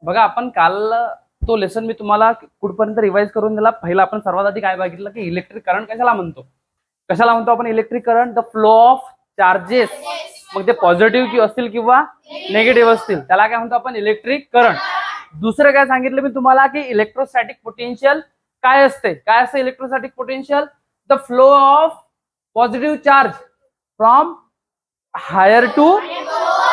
बघा आपण काल तो लेसन मी तुम्हाला कुठपर्यंत रिवाइज करून दिला. पहिला आपण सर्वात आधी काय बघितलं की इलेक्ट्रिक करंट कशाला म्हणतो आपण electric current? The flow of charges, मग ते पॉझिटिव्ह असतील किंवा निगेटिव्ह असतील त्याला काय म्हणतो आपण? Electric current. दुसरं काय सांगितलं मी तुम्हाला की इलेक्ट्रोस्टॅटिक पोटेन्शियल काय असते electrostatic potential? The flow of positive charge from higher to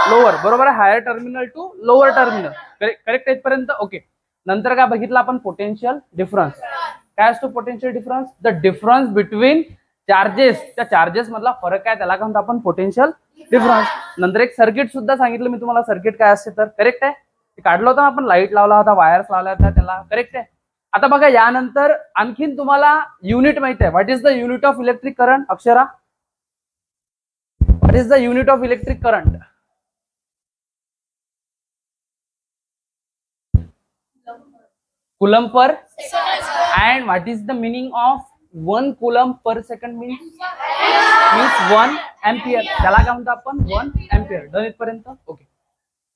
lower. बरोबर आहे, higher terminal to lower terminal. Correct इथपर्यंत? ओके. नंतर काय बघितलं आपण? Potential difference. काय असतो potential difference? The difference between charges. त्या चार्जेस मधला फरक आहे त्याला काय म्हणतो आपण? Potential difference. नंतर एक सर्किट सुद्धा सांगितलं मी तुम्हाला, सर्किट काय असते तर. करेक्ट आहे, काढलं होतं आपण, लाईट लावला होता, वायर्स लावल्या होत्या त्याला. करेक्ट आहे. आता बघा यानंतर आणखीन तुम्हाला युनिट माहिती आहे. What is the unit of electric current? Akshara, what is the unit of electric current? Coulomb per and what is the meaning of 1 coulomb per second means 1 ampere. त्याला काय म्हणतो आपण? 1 ampere. डन इथपर्यंत? ओके.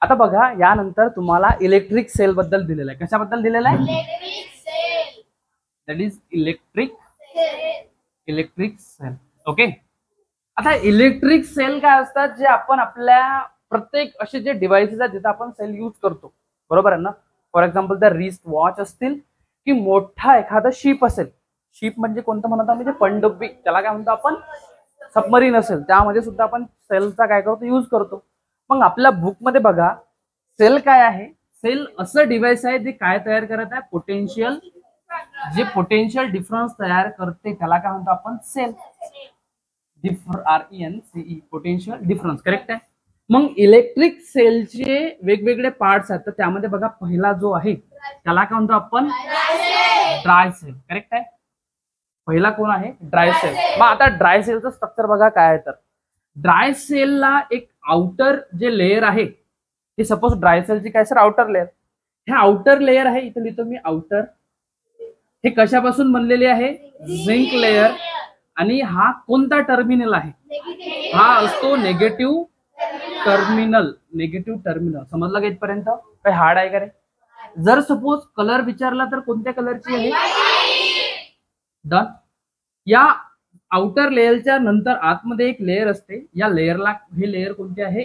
आता बघा यानंतर तुम्हाला इलेक्ट्रिक सेल बद्दल दिलेलं आहे. कशाबद्दल दिलेलं आहे? That is electric cell. Okay. आता इलेक्ट्रिक सेल काय असतात? जे आपण आपल्या प्रत्येक असे जे डिव्हाइसेस आहेत जिथे आपण सेल यूज करतो. बरोबर आहे ना? फॉर एक्झाम्पल त्या रिस्ट वॉच असतील की मोठा एखादा शिप असेल. शिप म्हणजे कोणतं म्हणतो म्हणजे पनडुब्बी, त्याला काय म्हणतो आपण? सबमरीन असेल त्यामध्ये सुद्धा आपण सेलचा काय करतो? यूज करतो. मग आपल्या बुक मध्ये बघा सेल काय आहे? सेल असं डिव्हाइस आहे जे काय तयार करत आहे? पोटेन्शियल. जे पोटेन्शियल डिफरन्स तयार करते त्याला काय म्हणतो आपण? Cell. RENCE, potential difference. Correct आहे. मग इलेक्ट्रिक सेलचे वेगवेगळे पार्ट्स आहेत तर त्यामध्ये बघा पहिला जो आहे त्याला काय म्हणतो आपण? Dry sale. करेक्ट आहे. पहिला कोण आहे? Dry cell. मग आता ड्राय सेलचं स्ट्रक्चर बघा काय आहे तर. ड्राय सेलला एक आउटर जे लेयर आहे ते सपोज ड्राय सेलची काय सर? Outer layer. हे आउटर लेयर आहे, इथं लिहितो मी आउटर. हे कशापासून बनलेले आहे? Zinc layer. आणि हा कोणता टर्मिनल आहे? हा असतो निगेटिव्ह टर्मिनल. समजलं का इथपर्यंत? काही हार्ड आहे का रे? जर सपोज कलर विचारला तर कोणत्या कलरची आहे? डन. या आउटर लेयरच्या नंतर आतमध्ये एक लेयर असते. या लेयरला हे लेयर कोणते आहे?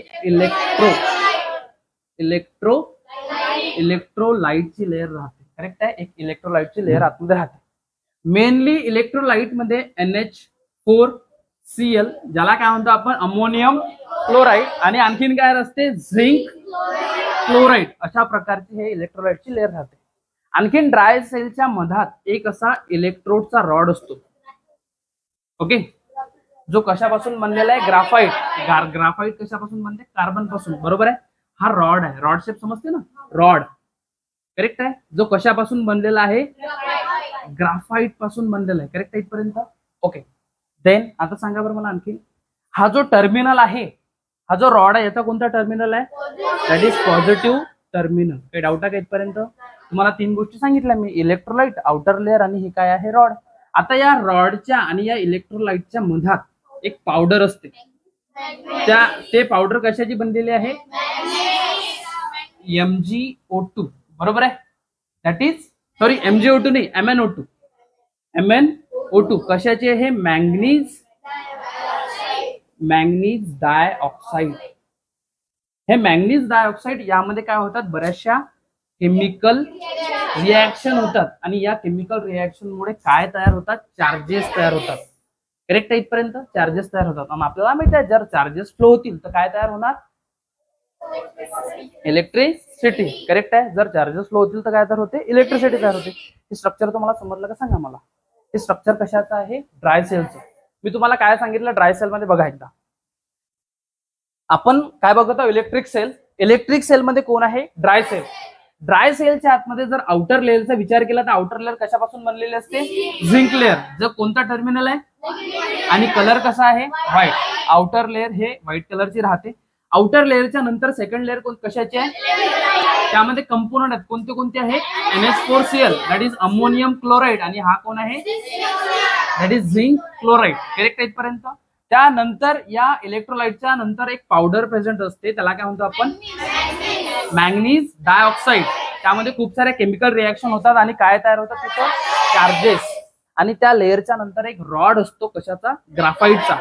इलेक्ट्रोलाइटची लेयर राहते. करेक्ट आहे. एक इलेक्ट्रोलाइटची लेयर आतमध्ये राहते. मेनली इलेक्ट्रोलाइट मध्ये NH4Cl ज्याला काय म्हणतो आपण? Ammonium chloride. आणि आणखीन काय असते? Zinc chloride. अशा प्रकारची हे इलेक्ट्रोलाइटची लेयर राहते. आणखीन ड्राय सेलच्या मधात एक असा इलेक्ट्रोडचा रॉड असतो. ओके. जो कशापासून बनलेला आहे? ग्राफाइट. ग्राफाइट कशापासून बनते? कार्बन पासून. बरोबर आहे. हा रॉड आहे. रॉड शेप समजते ना? रॉड. करेक्ट आहे. जो कशापासून बनलेला आहे? ग्राफाइट पासून बनलेला आहे. करेक्ट आहे इथपर्यंत? ओके. देन आता सांगा बरं मला आणखी, हा जो टर्मिनल आहे, हा जो रॉड आहे याचा कोणता टर्मिनल आहे? That is positive terminal. काही डाऊट आहे का इथपर्यंत? तुम्हाला 3 गोष्टी सांगितल्या मी, इलेक्ट्रोलाइट, आउटर लेअर आणि हे काय आहे? रॉड. आता या रॉडच्या आणि या इलेक्ट्रोलाइटच्या मधात एक पावडर असते. ते पावडर कशाची बनलेली आहे? MgO2. बरोबर आहे. दॅट इज सॉरी MgO2 नाही, MnO2. कशाचे आहे? Manganese dioxide. हे मॅंगनीज डायऑक्साइड यामध्ये काय होतात? बऱ्याचशा केमिकल रिएक्शन होतात आणि या केमिकल रिएक्शन मुळे काय तयार होतात? चार्जेस तयार होतात. करेक्ट आहे इथपर्यंत? चार्जेस तयार होतात. आणि आपल्याला माहिती आहे जर चार्जेस फ्लो होतील तर काय तयार होणार? इलेक्ट्रिसिटी. करेक्ट आहे. जर चार्जेस फ्लो होतील तर काय तयार होते? इलेक्ट्रिसिटी तयार होते. हे स्ट्रक्चर तुम्हाला समजलं का? सांगा मला. हे स्ट्रक्चर कशाचं आहे? ड्राय सेलचं. मी तुम्हाला काय सांगितलं ड्राय सेल मध्ये? बघा एकदा आपण काय बघत आहोत? Electric sale. इलेक्ट्रिक सेल मध्ये कोण आहे? Dry sale. ड्राय सेलच्या आतमध्ये जर आउटर लेअरचा विचार केला तर आउटर लेअर कशापासून बनलेली असते? Zinc layer. जर कोणता टर्मिनल आहे? आणि कलर कसा आहे? व्हाईट. आउटर लेअर हे व्हाईट कलरची राहते. आउटर लेअरच्या नंतर सेकंड लेअर कशाची आहे? त्यामध्ये कंपोनंट आहेत. कोणते कोणते आहेत? NH4Cl that is ammonium chloride. आणि हा कोण आहे? That is zinc chloride. Correct आहे इथपर्यंत? त्यानंतर या इलेक्ट्रोलाइटच्या नंतर एक पावडर प्रेझेंट असते त्याला काय म्हणतो आपण? Manganese dioxide. त्यामध्ये खूप सारे केमिकल रिएक्शन होतात आणि काय तयार होतात तिथं चार्जेस. आणि त्या लेअरच्या नंतर एक रॉड असतो कशाचा, ग्राफाईटचा,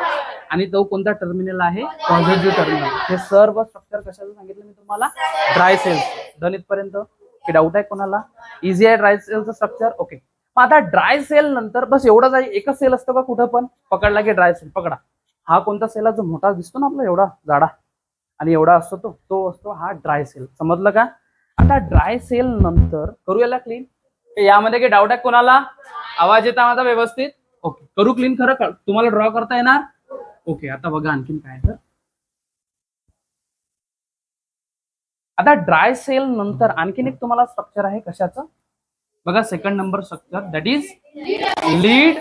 आणि तो कोणता टर्मिनल आहे, पॉझिटिव्ह टर्मिनल. हे सर्व स्ट्रक्चर कशाचं सांगितलं मी तुम्हाला, ड्राय सेल्स. डन इथपर्यंत की डाऊट आहे कोणाला? इझी आहे ड्राय सेलचं स्ट्रक्चर. ओके, मग आता ड्राय सेल नंतर बस एवढंच आहे, एकच सेल असतो का कुठं पण पकडला की ड्राय सेल पकडा. हा कोणता सेल आहे जो मोठा दिसतो ना आपला, एवढा जाडा आणि एवढा असतो तो असतो हा ड्राय सेल. समजलं का? आता ड्राय सेल नंतर करू याला क्लीन. यामध्ये काही डाऊट आहे कोणाला? आवाज येता माझा व्यवस्थित? ओके, करू क्लीन. खरं तुम्हाला ड्रॉ करता येणार? ओके, आता बघा आणखीन काय तर. आता ड्राय सेल नंतर आणखीन एक तुम्हाला स्ट्रक्चर आहे कशाचं बघा, second number structure, that is lead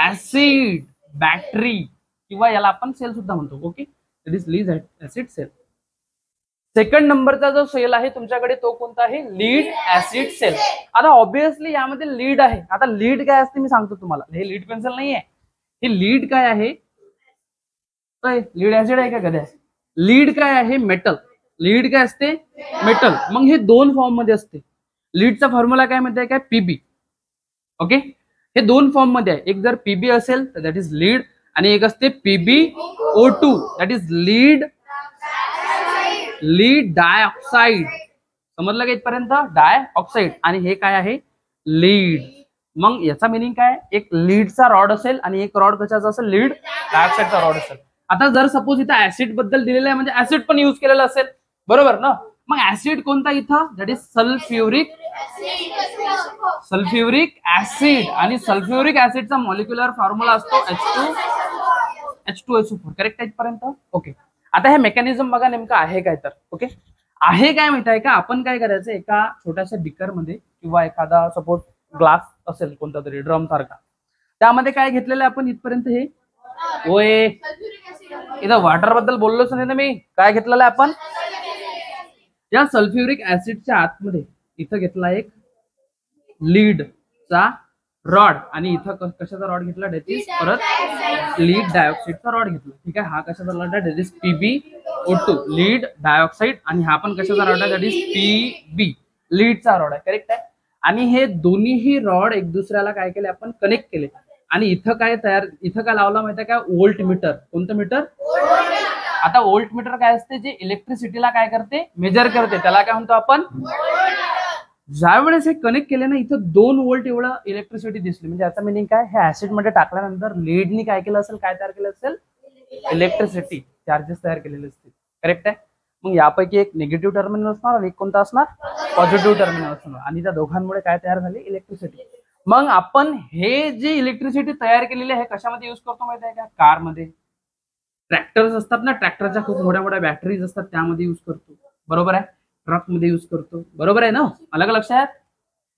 acid battery, किंवा याला आपण सेल सुद्धा म्हणतो. Okay, that is lead acid cell. Second नंबरचा जो सेल आहे तुमच्याकडे तो कोणता आहे, लीड ऍसिड सेल. आता ऑब्विसली यामध्ये लीड आहे. आता लीड काय असते मी सांगतो तुम्हाला, हे लीड पेन्सिल नाही आहे, हे लीड काय आहे, लीड ऍसिड आहे का कधी? लीड काय आहे, मेटल. लीड काय असते, मेटल. मग हे दोन फॉर्म मध्ये असते. लीडचा फॉर्म्युला काय माहिती आहे काय, पीबी. ओके, हे दोन फॉर्म मध्ये आहे. एक जर पीबी असेल तर दॅट इज लीड, आणि एक असते PbO2 that is lead dioxide. समजलं का इथपर्यंत? डायऑक्साइड. आणि हे काय आहे, लीड. मग याचा मिनिंग काय, एक लीडचा रॉड असेल आणि एक रॉड कशाचा असेल, लीड डायऑक्साइडचा रॉड असेल. आता जर सपोज इथं ऍसिड बद्दल दिलेलं आहे म्हणजे ऍसिड पण युज केलेलं असेल, बरोबर ना? मग ऍसिड कोणता इथं, दॅट इज सल्फ्युरिक ऍसिड. आणि सल्फ्युरिक ऍसिडचा मॉलिक्युलर फॉर्म्युला असतो H2SO4. करेक्ट आहे इथपर्यंत? ओके, आता हे मेकॅनिझम बघा नेमकं आहे काय तर. ओके, आहे काय माहिती आहे का, आपण काय करायचं, एका छोट्याशा बिकर मध्ये किंवा एखादा सपोज ग्लास असेल कोणता तरी ड्रम सारखा, त्यामध्ये काय घेतलेलं आहे आपण इथपर्यंत, हे ओए इथं वॉटर बद्दल बोललोच नाही ना मी. काय घेतलेलं आहे आपण, या सल्फ्युरिक ऍसिडच्या आतमध्ये इथं घेतला एक लीडचा रॉड, आणि इथं कशाचा रॉड घेतला, डेट इज परत लीड डायऑक्साइडचा रॉड घेतला. ठीक आहे, हा कशाचा रॉड आहे, date is PbO2 lead dioxide, आणि हा पण कशाचा रॉड आहे, डेट इज PB लीडचा रॉड आहे. करेक्ट आहे. आणि हे दोन्हीही रॉड एक दुसऱ्याला काय केले, आपण कनेक्ट केले, आणि इथं काय लावला माहिती आहे का, वोल्ट मीटर. कोणतं मीटर? आता वोल्ट मीटर काय असते, जे इलेक्ट्रिसिटीला काय करते, मेजर करते, त्याला काय म्हणतो आपण. ज्या वेळेस हे कनेक्ट केले ना, इथं 2 व्होल्ट एवढं इलेक्ट्रिसिटी दिसली, म्हणजे याचा मिनिंग काय, हे ऍसिड मध्ये टाकल्यानंतर लीडनी काय केलं असेल, काय तयार केलं असेल, इलेक्ट्रिसिटी चार्जेस तयार केलेले असतील. करेक्ट आहे. मग यापैकी एक निगेटिव्ह टर्मिनल असणार आणि एक कोणता असणार, पॉझिटिव्ह टर्मिनल असणार, आणि त्या दोघांमुळे काय तयार झाली, इलेक्ट्रिसिटी. मग आपण हे जे इलेक्ट्रिसिटी तयार केलेली आहे कशामध्ये युज करतो माहिती आहे का, कारमध्ये. ट्रॅक्टर्स असतात ना, ट्रॅक्टरच्या खूप मोठ्या मोठ्या बॅटरीज असतात, त्यामध्ये युज करतो, बरोबर आहे. ट्रक मध्ये युज करतो, बरोबर आहे ना? अलग लक्षात,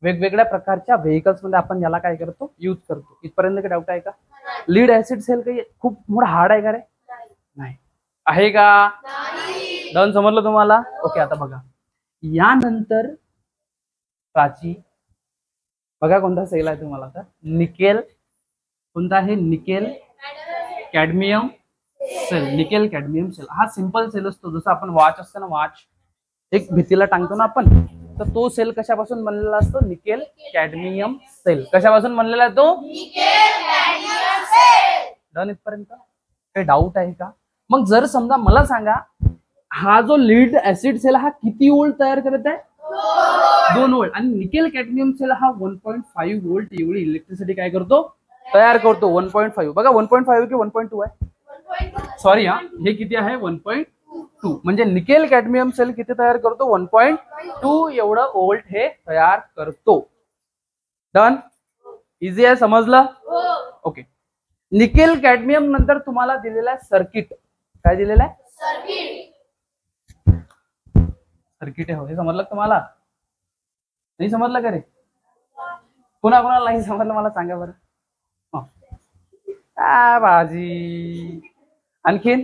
वेगवेगळ्या प्रकारच्या व्हेकल्स मध्ये आपण याला काय करतो, युज करतो. इथपर्यंत काही डाऊट आहे का? लीड ऍसिड सेल काही खूप मोठा हार्ड आहे का रे? नाही आहे का? डन, समजलं तुम्हाला? ओके, आता बघा यानंतर प्राची बघा कोणता सेल आहे तुम्हाला, तर निकेल. कोणता आहे, nickel cadmium cell. Nickel cadmium cell हा सिंपल सेल असतो, जसं आपण वॉच असतं ना, वॉच एक भीतीला टांगतो ना आपण, तर तो सेल कशापासून बनलेला असतो, निकेल कॅडमियम सेल. कशापासून बनलेला आहे तो, निकेल कॅडमियम सेल. डन इथपर्यंत काही डाऊट आहे का? मग जर समजा मला सांगा, हा जो लीड ऍसिड सेल हा किती वोल्ट तयार करत आहे, 2 वोल्ट. आणि निकेल कॅडमियम सेल हा 1.5 वोल्ट एवढी इलेक्ट्रिसिटी काय करतो, तयार करतो. 1.5 बघा, 1.5 की 1.2 आहे, सॉरी हा, हे किती आहे, 1.2. म्हणजे निकेल कॅडमियम सेल किती तयार करतो, 1.2 एवढं वोल्ट हे तयार करतो. डन, इझी आहे, समजलं? ओके, निकेल कॅडमियम नंतर तुम्हाला दिलेला आहे सर्किट. काय दिलेलं आहे, सर्किट आहे. हे समजलं तुम्हाला? नाही समजलं का रे? पुन्हा कोणाला नाही समजलं मला सांगा बरं. भाजी आणखीन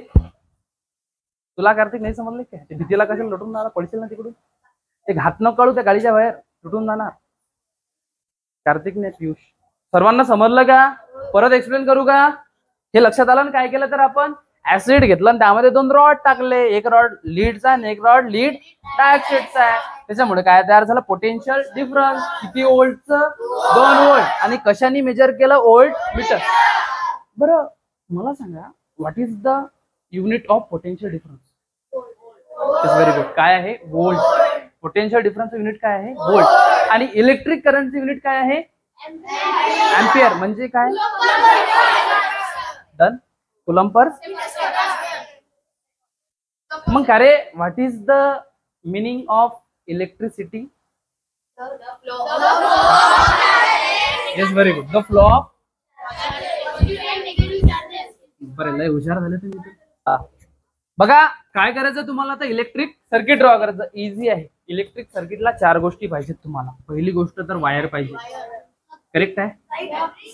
तुला कार्तिक नाही समजले काय? ते भीतीला कशाला लुटून जाणार, पडशील ना तिकडून. ते घात न कळू त्या गाडीच्या बाहेर लुटून जाणार. कार्तिक ने पियुष सर्वांना समजलं का? परत एक्सप्लेन करू का? हे लक्षात आलं ना काय केलं तर आपण ऍसिड घेतलं आणि त्यामध्ये 2 रॉड टाकले, एक रॉड लीडचा आणि एक रॉड लीड डायऑक्साइडचा आहे. त्याच्यामुळे काय तयार झालं, पोटेन्शियल डिफरन्स. किती व्होल्टचं, 2 व्होल्ट. आणि कशाने मेजर केलं, व्होल्ट मीटर. बरं मला सांगा, what is the unit of potential difference? It's very good. काय आहे, व्होल्ट. पोटेन्शियल डिफरन्स युनिट काय आहे, व्होल्ट. आणि इलेक्ट्रिक करंटचं युनिट काय आहे, एम्पियर. म्हणजे काय, डन, कुलम पर. मग का रे, what is the meaning of electricity? Yes, very good. The flow of. बरं, लय हुशार झाले तुम्ही. बघा काय करायचं तुम्हाला, आता इलेक्ट्रिक सर्किट ड्रॉ करायचं. इझी आहे. इलेक्ट्रिक सर्किटला 4 गोष्टी पाहिजेत तुम्हाला. पहिली गोष्ट तर वायर पाहिजे, करेक्ट आहे.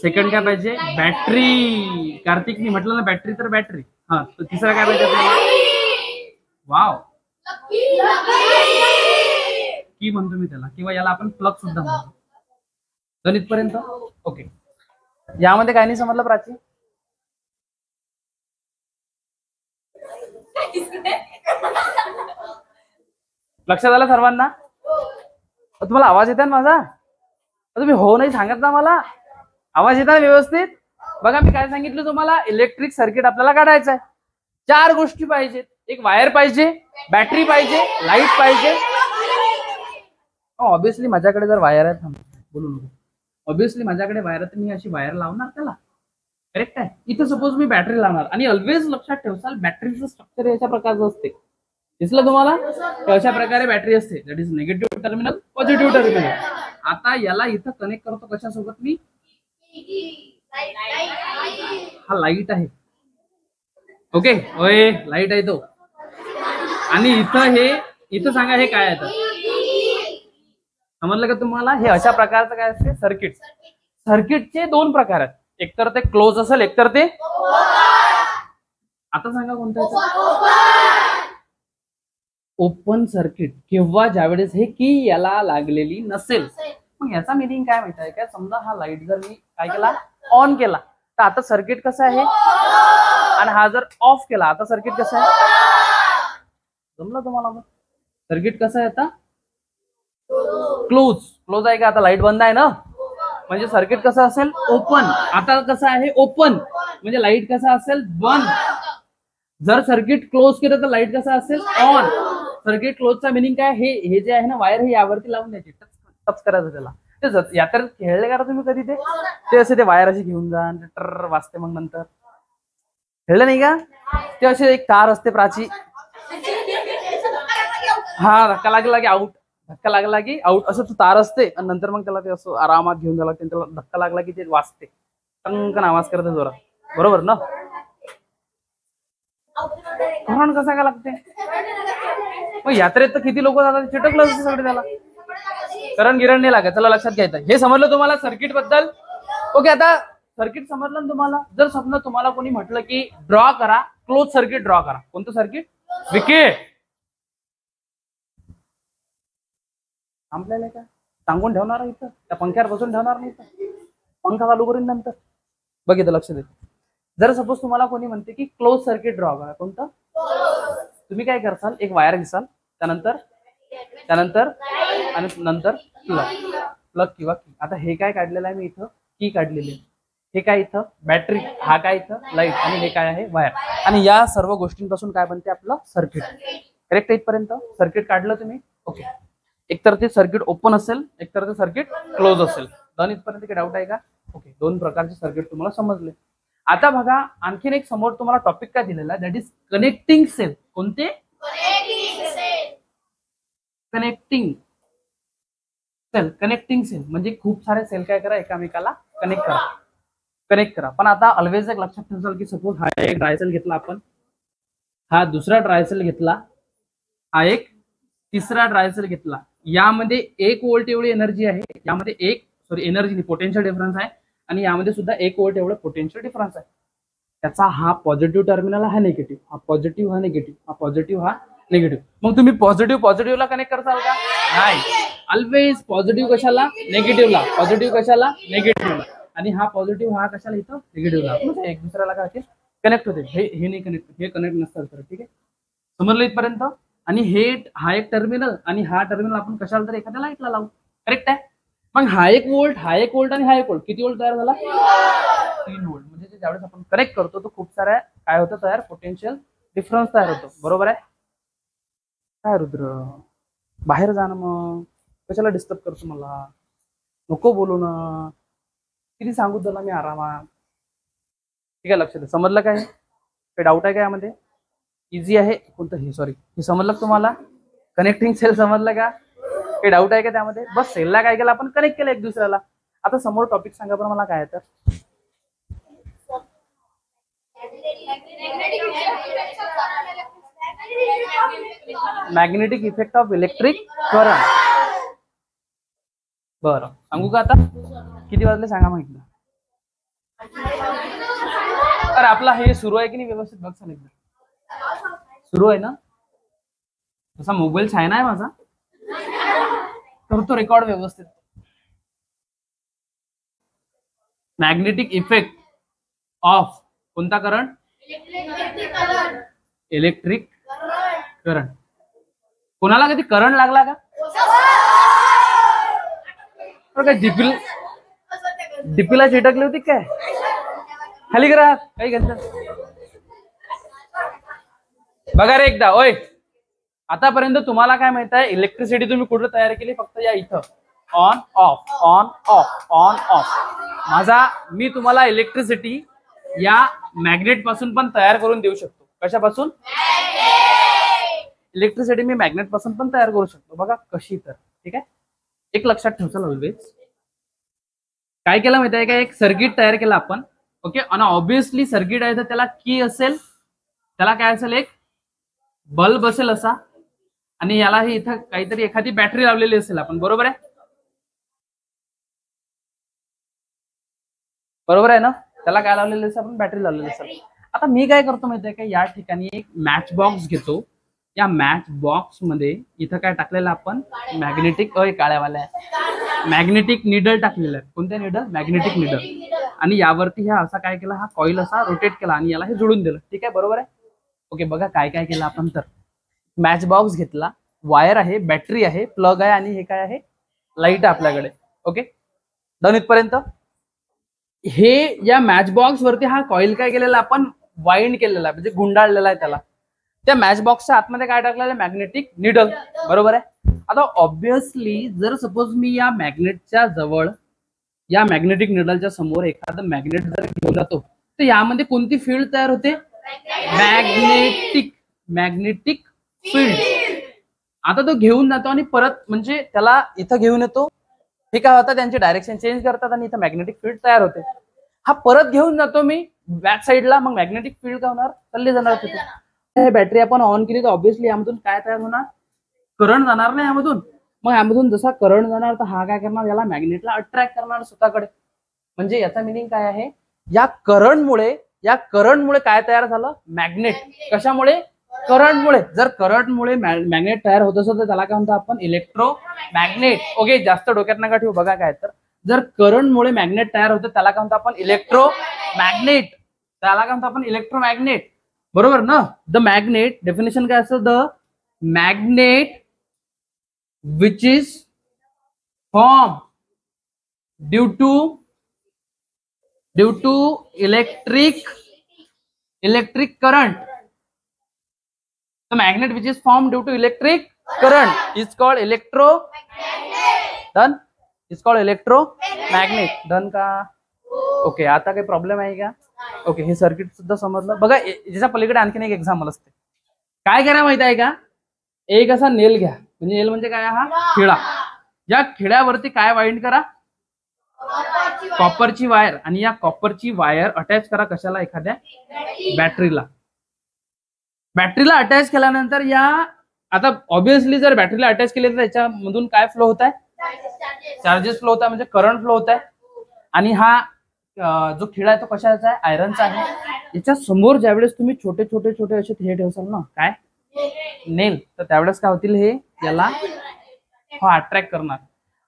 सेकंड काय पाहिजे, बॅटरी. कार्तिकनी म्हटलं ना बॅटरी, तर बॅटरी. हा, तर तिसरा काय पाहिजे आपल्याला, वाव, की म्हणतो मी त्याला, किंवा याला आपण प्लग सुद्धा म्हणतो. गणित पर्यंत ओके. यामध्ये काय नाही समजलं प्राची? लक्षात आलं सर्वांना? तुम्हाला आवाज येत ना माझा? तुम्ही हो नाही सांगत ना मला. आवाज येत ना व्यवस्थित? बघा मी काय सांगितलं तुम्हाला, इलेक्ट्रिक सर्किट आपल्याला काढायचं आहे. 4 गोष्टी पाहिजेत. एक वायर पाहिजे, बॅटरी पाहिजे, लाईट पाहिजे. ऑब्विसली माझ्याकडे जर वायर आहे, बोलू नको. ऑब्विसली माझ्याकडे वायर आहे, तर मी अशी वायर लावणार त्याला, करेक्ट आहे. इथं सपोज मी बॅटरी लावणार. आणि ऑलवेज लक्षात ठेवसाल, बॅटरीचं स्ट्रक्चर अशा प्रकारचं असते. दिसलं तुम्हाला? अशा प्रकारे बॅटरी असते. That is negative terminal, positive terminal. आता याला इथं कनेक्ट करतो कशासोबत मी, हा लाईट आहे. ओके, होय लाईट आहे तो. आणि इथं हे, इथं सांगा हे काय आहे, समजलं का तुम्हाला? हे अशा प्रकारचं काय असते, सर्किट. सर्किटचे 2 प्रकार आहेत. एकतर ते क्लोज असेल, एकतर ते, आता सांगा कोणतं, ओपन सर्किट. किंवा ज्यावेळेस हे की याला लागलेली नसेल. मग याचा मिनिंग काय माहिती आहे का? समजा हा लाईट जर मी काय केला, ऑन केला, तर आता सर्किट कसं आहे, आणि हा जर ऑफ केला, आता सर्किट कसं आहे, जमलं तुम्हाला? मग सर्किट कसं आहे आता, क्लोज. क्लोज आहे का? आता लाईट बंद आहे ना, म्हणजे सर्किट कसं असेल, ओपन. आता कसं आहे, ओपन, म्हणजे लाईट कसं असेल, बंद. जर सर्किट क्लोज केलं तर लाईट कसं असेल, ऑन. सर्किट क्लोजचा मिनिंग काय, हे जे आहे ना वायर, हे यावरती लावून द्यायची, टच करायचं त्याला. ते यात्रेत खेळले का तुम्ही कधी? ते असे ते वायर अशी घेऊन जा, टर वाजते. मग नंतर खेळलं नाही का? ते असे एक तार असते प्राची, हा धक्का लागला की आउट, धक्का लागला की आउट, असं तो तार असते. आणि नंतर मग त्याला ते असं आरामात घेऊन जायला लागते. त्याला धक्का लागला की ते वाजते, टंकन आवाज करते जोरात, बरोबर ना? करंट कसा काय लागते? मग यात्रेत तर किती लोक जातात, चिटकलं असते सगळे त्याला. करंट गिरण नाही लागत. चला लक्षात घ्यायचं. हे समजलं तुम्हाला सर्किट बद्दल? ओके, आता सर्किट समजलं ना तुम्हाला? जर समजा तुम्हाला कोणी म्हटलं की ड्रॉ करा, क्लोज सर्किट ड्रॉ करा, कोणतं सर्किट? विकेट. थांबलेलं का? सांगून ठेवणार इथं, त्या पंख्यावर बसून ठेवणार नाही, पंखा चालू करून नंतर बघितलं, लक्ष दे. जर सपोज तुम्हाला कोणी म्हणते की क्लोज सर्किट ड्रॉ करा, कोणतं? तुम्ही काय करसाल, एक वायर घेसाल, त्यानंतर आणि नंतर प्लग किंवा की. आता हे काय काढलेलं आहे मी इथं, की काढलेली आहे. हे काय इथं, बॅटरी. हा काय इथं, लाईट. आणि हे काय आहे, वायर. आणि या सर्व गोष्टींपासून काय बनते आपलं सर्किट, करेक्ट? इथपर्यंत सर्किट काढलं तुम्ही? ओके. एकतर ते सर्किट ओपन असेल, एकतर ते सर्किट क्लोज असेल. डन. इथपर्यंत काही डाऊट आहे का? ओके, 2 प्रकारचे सर्किट तुम्हाला समजले. आता बघा आणखीन एक समोर तुम्हाला टॉपिक काय दिलेला आहे, दॅट इज कनेक्टिंग सेल. कोणते? Connecting cell. कनेक्टिंग सेल म्हणजे खूप सारे सेल काय करा, एकामेकाला कनेक्ट करा. पण आता ऑलवेज एक लक्षात ठेवाल की सपोज हा एक ड्रायसेल घेतला आपण, हा दुसरा ड्रायसेल घेतला, हा एक तिसरा ड्रायसेल घेतला. यामध्ये 1 व्होल्ट एवढी एनर्जी आहे, यामध्ये एनर्जी पोटेन्शियल डिफरन्स आहे, आणि यामध्ये सुद्धा 1 व्होल्ट एवढं पोटेन्शियल डिफरन्स आहे. त्याचा हा पॉझिटिव्ह टर्मिनल, हा निगेटिव्ह, हा पॉझिटिव्ह, हा निगेटिव्ह, हा पॉझिटिव्ह, हा निगेटिव्ह. मग तुम्ही पॉझिटिव्हला कनेक्ट करताल का? नाही. ऑलवेज पॉझिटिव्ह कशाला, निगेटिव्हला. पॉझिटिव्ह कशाला, निगेटिव्हला. आणि हा पॉझिटिव्ह, हा कशाला इथं, निगेटिव्हला. म्हणजे एक दुसऱ्याला काय कनेक्ट होते. हे नाही कनेक्ट, हे कनेक्ट नसतात. ठीक आहे, समजलं इथपर्यंत? आणि हा एक टर्मिनल आणि हा टर्मिनल आपण कशाला तर एखाद्या लाईटला लावू. करेक्ट आहे. मग हा एक वोल्ट आणि हा एक वोल्ट किती वोल्ट तयार झाला? 3 वोल्ट. म्हणजे ज्यावेळेस आपण कनेक्ट करतो तो खूप साऱ्या काय होतं तयार, पोटेन्शियल डिफरन्स तयार होतो. बरोबर आहे. काय रुद्र बाहेर जाणं, मग कशाला डिस्टर्ब करतो मला, नको बोलू ना, किती सांगू तुला मी आरामात. ठीक आहे, लक्ष दे. समजलं काय? काही डाऊट आहे का यामध्ये? इझी आहे. कोणतं हे, सॉरी, हे समजलं का तुम्हाला? कनेक्टिंग सेल समजलं का? काही डाऊट आहे का त्यामध्ये? बस सेलला काय केलं आपण, कनेक्ट केलं एक दुसऱ्याला. आता समोर टॉपिक सांगा पण मला काय तर. Magnetic effect of electric current. बरं, सांगू का आता? किती वाजले सांगा माहिती? तर आपला हे सुरू आहे की नाही व्यवस्थित? बघ सांग एकदा. सुरू आहे ना? तसा मोबाईल छान आहे माझा, करतो रेकॉर्ड व्यवस्थित. मॅग्नेटिक इफेक्ट ऑफ कोणता करंट? Electric current. कोणाला कधी करंट लागला का? काय डीपीला चिटकली होती काय? खाली करा काही घंटा. बघा रे एकदा. ओय, आतापर्यंत तुम्हाला काय माहित आहे? इलेक्ट्रिसिटी तुम्ही कुठे तयार केली? फक्त या इथं on off on off on off. मी तुम्हाला इलेक्ट्रिसिटी या मॅग्नेट पासून पण तयार करून देऊ शकतो. कशापासून? इलेक्ट्रिसिटी मी मॅग्नेट पासून पण तयार करू शकतो. बघा कशी तर. ठीक आहे, एक लक्षात ठेवचा ऑलवेज. काय केलं माहिती आहे का? एक सर्किट तयार केलं आपण. ओके, आणि ऑब्विसली सर्किट आहे तर त्याला की असेल, त्याला काय असेल? एक बल्ब असेल असा, आणि याला ही इथं काहीतरी एखादी बॅटरी लावलेली असेल आपण. बरोबर आहे? बरोबर आहे ना? त्याला काय लावलेलं असेल? आपण बॅटरी लावलेली असेल. आता मी काय करतो माहिती आहे का? या ठिकाणी एक मॅच बॉक्स घेतो. या मॅच बॉक्स मध्ये इथं काय टाकलेलं आपण? मॅग्नेटिक काळ्यावाल्या मॅग्नेटिक निडल टाकलेलं आहे. कोणत्या निडल? Magnetic needle. आणि यावरती हा असा काय केला? हा कॉईल असा रोटेट केला आणि याला हे जोडून दिलं. ठीक आहे, बरोबर आहे? ओके, बघा काय काय केलं आपण तर. मॅच बॉक्स घेतला, वायर आहे, बॅटरी आहे, प्लग आहे, आणि हे काय आहे? लाईट आहे आपल्याकडे. ओके, डन इथपर्यंत. हे या मॅच बॉक्स वरती हा कॉईल काय केलेला आपण? वाइंड केलेला आहे, म्हणजे गुंडाळलेला आहे त्याला. त्या मॅच बॉक्सच्या आतमध्ये काय टाकलेलं? Magnetic needle. बरोबर आहे? आता ऑब्विसली जर सपोज मी या मॅग्नेटच्या जवळ, या मॅग्नेटिक निडलच्या समोर एखादं मॅग्नेट जर घेऊन जातो, तर यामध्ये कोणती फील्ड तयार होते? Magnetic field. आता तो घेऊन जातो आणि परत म्हणजे त्याला इथं घेऊन येतो. हे काय होतं? त्यांची डायरेक्शन चेंज करतात आणि इथं मॅग्नेटिक फील्ड तयार होते. हा परत घेऊन जातो मी बॅक साईडला, मग मॅग्नेटिक फील्ड काय होणार? चालली जाणार तिथे. हे बॅटरी आपण ऑन केली तर ऑब्विसली यामधून काय तयार होणार? करंट जाणार ना यामधून. मग यामधून जसा करंट जाणार तर हा काय करणार? याला मॅग्नेटला अट्रॅक्ट करणार स्वतःकडे. म्हणजे याचा मिनिंग काय आहे? या करंटमुळे काय तयार झालं? मॅग्नेट. कशामुळे? करंटमुळे. जर करंटमुळे मॅग्नेट तयार होत असेल तर त्याला काय म्हणतो आपण? इलेक्ट्रोमॅग्नेट. ओके, जास्त डोक्यात नका ठेवू. बघा काय तर, जर करंटमुळे मॅग्नेट तयार होतं त्याला काय म्हणतो आपण? इलेक्ट्रोमॅग्नेट. त्याला काय म्हणतो आपण? इलेक्ट्रोमॅग्नेट. बरोबर ना? द मॅग्नेट डेफिनेशन काय असतं? The magnet which is form due to electric current. The magnet which is formed due to electric current is called done. Is called electromagnet. Done का? ओके, आता काही प्रॉब्लेम आहे का? Okay, हे circuit सुद्धा समजलं. बघा याच्या पलीकडे आणखीन एक एक्झाम्पल असते. काय करा माहिती आहे का? एक असा नेल घ्या. म्हणजे नेल म्हणजे काय? हा खिळा. या खिळ्यावरती काय वाइंड करा? कॉपरची वायर. आणि या कॉपरची वायर अटॅच करा कशाला? एखाद्या बॅटरीला. बॅटरीला अटॅच केल्यानंतर या, आता ऑब्विसली जर बॅटरीला अटॅच केले तर त्याच्यामधून काय फ्लो होत आहे? चार्जेस फ्लो होत आहे, म्हणजे करंट फ्लो होत आहे. आणि हा जो खिळा आहे तो कशाचा आहे? आयरनचा आहे. याच्या समोर ज्यावेळेस तुम्ही छोटे छोटे छोटे असे हे ठेवसाल ना, काय? नेल, तर त्यावेळेस काय होतील? हे याला अट्रॅक्ट करणार.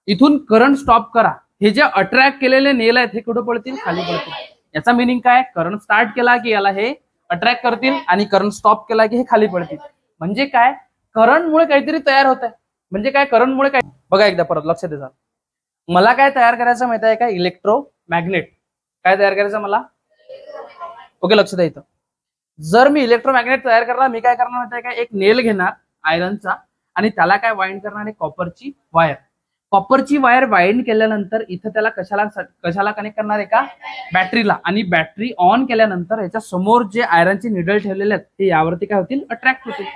इथून करंट स्टॉप करा. हे जे अट्रॅक्ट केलेले नेल आहेत हे कुठे पडतील? खाली पडतील. याचा मिनिंग काय? करंट स्टार्ट केला की याला हे अट्रॅक्ट करतील आणि करंट स्टॉप केला की हे खाली पडतील. म्हणजे काय? करंटमुळे काहीतरी तयार होत आहे. म्हणजे काय, करंटमुळे काय, बघा एकदा परत लक्ष द्या. मला काय तयार करायचं माहिती आहे का, इलेक्ट्रोमॅग्नेट. काय तयार करायचं मला, ओके लक्ष द्या इथं. जर मी इलेक्ट्रोमॅग्नेट तयार करणार, मी काय करणार माहिती आहे का, एक नेल घेणार आयरनचा आणि त्याला काय वाइंड करणार आहे, कॉपरची वायर. कॉपरची वायर वाइंड केल्यानंतर इथं त्याला कशाला कनेक्ट करणार आहे का, बॅटरीला. आणि बॅटरी ऑन केल्यानंतर याच्या समोर जे आयरनचे निडल ठेवलेले आहेत ते यावरती काय होतील, अट्रॅक्ट होतील.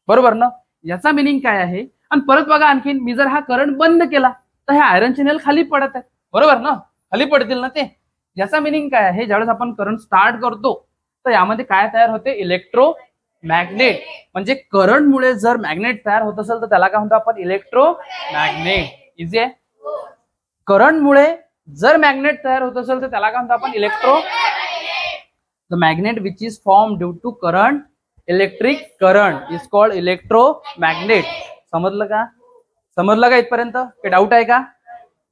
बरोबर ना, याचा मिनिंग काय आहे. आणि परत बघा आणखीन, मी जर हा करंट बंद केला तर हे आयरन नेल खाली पडत आहे. बरोबर ना, खाली पडतील ना ते. याचा मिनिंग काय आहे, ज्यावेळेस आपण करंट स्टार्ट करतो तर यामध्ये काय तयार होते, इलेक्ट्रोमॅग्नेट. म्हणजे करंटमुळे जर मॅग्नेट तयार होत असेल तर त्याला काय म्हणतो आपण, इलेक्ट्रोमॅग्नेट. इझी आहे. करंटमुळे जर मॅग्नेट तयार होत असेल तर त्याला काय म्हणतो आपण, electro. The magnet which is form due to current, electric current, is called electromagnet. समजलं का, समजलं का इथपर्यंत, काही डाऊट आहे का.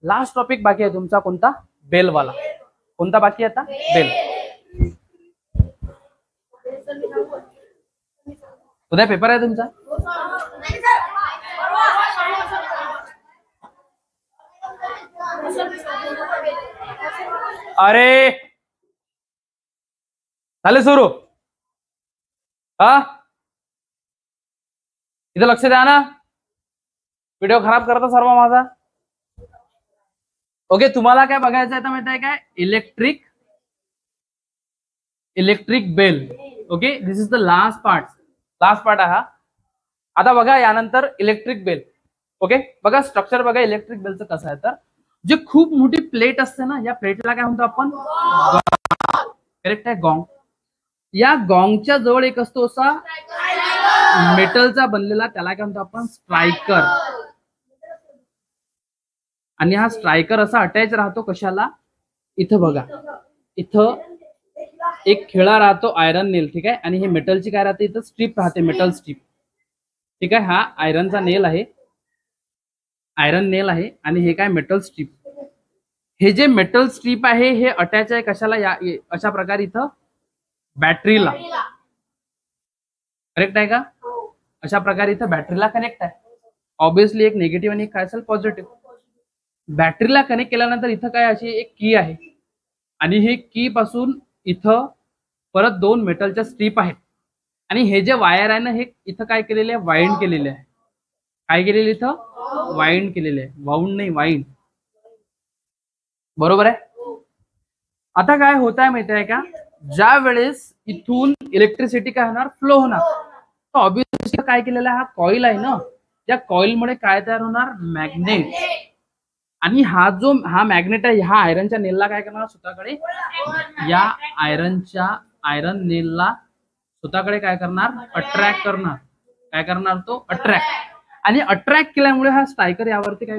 लास्ट टॉपिक बाकी आहे तुमचा, कोणता, बेलवाला. कोणता बाकी आहे आता, बेल. उद्या पेपर आहे तुमचा. अरे झाले सुरू. हा इथं लक्ष द्या ना, व्हिडिओ खराब करता सर्व माझा. ओके, तुम्हाला काय बघायचं आहे माहिती आहे काय, electric bell. Okay, this is the last part आहे हा. आता बघा यानंतर इलेक्ट्रिक बेल. ओके, बघा स्ट्रक्चर बघा इलेक्ट्रिक बेलचं कसं आहे. तर जे खूप मोठी प्लेट असते ना, या प्लेटला काय म्हणतो आपण, करेक्ट आहे, गॉंग. या गॉंगच्या जवळ एक असतो असा मेटलचा बनलेला, त्याला काय म्हणतो आपण, स्ट्रायकर. आणि हा स्ट्रायकर असा अटॅच राहतो कशाला, इथं बघा, इथं एक खिळा राहतो आयरन नेल. ठीक आहे, आणि हे मेटलची काय राहते, इथं स्ट्रीप राहते, मेटल स्ट्रीप. ठीक आहे, हा आयरनचा नेल आहे, आयरन नेल आहे, आणि हे काय, मेटल स्ट्रीप. हे जे मेटल स्ट्रीप आहे हे अटॅच आहे कशाला, या अशा प्रकारे इथं बॅटरीला. करेक्ट आहे का, अशा प्रकारे इथं बॅटरीला कनेक्ट आहे. ऑब्विसली एक निगेटिव्ह आणि एक काय असेल, पॉझिटिव्ह. बॅटरीला कनेक्ट केल्यानंतर इथं काय, अशी एक की आहे, आणि हे की पासून इथं परत 2 मेटलच्या स्ट्रीप आहेत. आणि हे जे वायर आहे ना, हे इथं काय केलेले आहे, वाइंड केलेले आहे. काय केलेले इथं, वाइंड केलेले आहे, वाउंड नाही, वाइंड. बरोबर आहे. आता काय होत आहे माहिती आहे का, ज्या वेळेस इथून इलेक्ट्रिसिटी काय होणार, फ्लो होणार. तर ऑब्विसली काय केलेलं आहे, हा कॉईल आहे ना, त्या कॉईलमुळे काय तयार होणार, मॅग्नेट. आणि हा मॅग्नेट आहे, ह्या आयरनच्या नेलला काय करणार, स्वतःकडे, या आयरन नेलला स्वतःकडे काय करणार, अट्रॅक्ट करणार. काय करणार तो, अट्रॅक्ट. आणि अट्रॅक्ट केल्यामुळे हा स्ट्रायकर यावरती काय